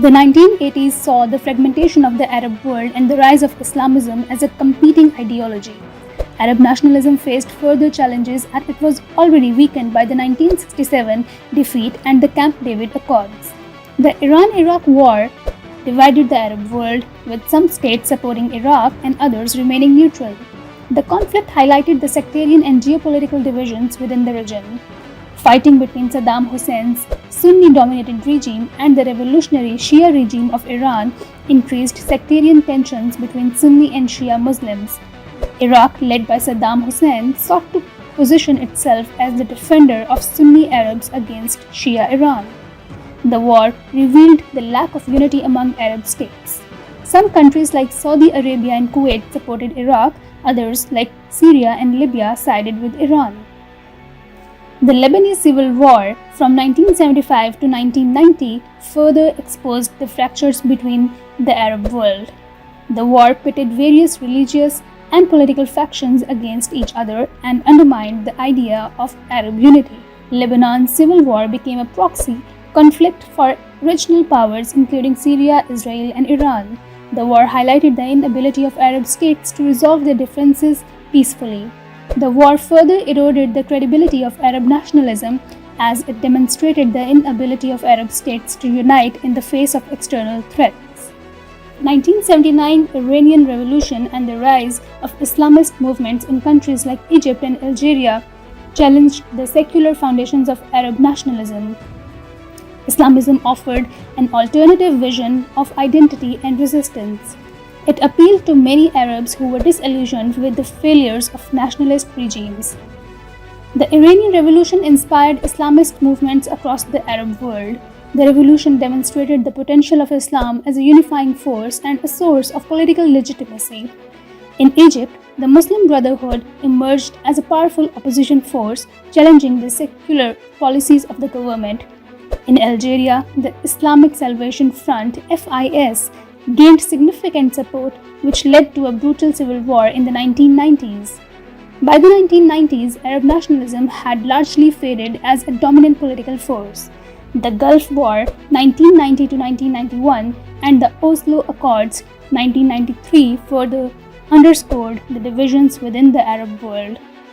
The 1980s saw the fragmentation of the Arab world and the rise of Islamism as a competing ideology. Arab nationalism faced further challenges as it was already weakened by the 1967 defeat and the Camp David Accords. The Iran-Iraq War divided the Arab world, with some states supporting Iraq and others remaining neutral. The conflict highlighted the sectarian and geopolitical divisions within the region. Fighting between Saddam Hussein's Sunni-dominated regime and the revolutionary Shia regime of Iran increased sectarian tensions between Sunni and Shia Muslims. Iraq, led by Saddam Hussein, sought to position itself as the defender of Sunni Arabs against Shia Iran. The war revealed the lack of unity among Arab states. Some countries like Saudi Arabia and Kuwait supported Iraq, others like Syria and Libya sided with Iran. The Lebanese Civil War from 1975 to 1990 further exposed the fractures between the Arab world. The war pitted various religious and political factions against each other and undermined the idea of Arab unity. Lebanon's civil war became a proxy conflict for regional powers including Syria, Israel, and Iran. The war highlighted the inability of Arab states to resolve their differences peacefully. The war further eroded the credibility of Arab nationalism as it demonstrated the inability of Arab states to unite in the face of external threats. 1979 Iranian Revolution and the rise of Islamist movements in countries like Egypt and Algeria challenged the secular foundations of Arab nationalism. Islamism offered an alternative vision of identity and resistance. It appealed to many Arabs who were disillusioned with the failures of nationalist regimes. The Iranian Revolution inspired Islamist movements across the Arab world. The revolution demonstrated the potential of Islam as a unifying force and a source of political legitimacy. In Egypt, the Muslim Brotherhood emerged as a powerful opposition force, challenging the secular policies of the government. In Algeria, the Islamic Salvation Front (FIS) gained significant support, which led to a brutal civil war in the 1990s. By the 1990s, Arab nationalism had largely faded as a dominant political force. The Gulf War 1990 to 1991 and the Oslo Accords 1993 further underscored the divisions within the Arab world.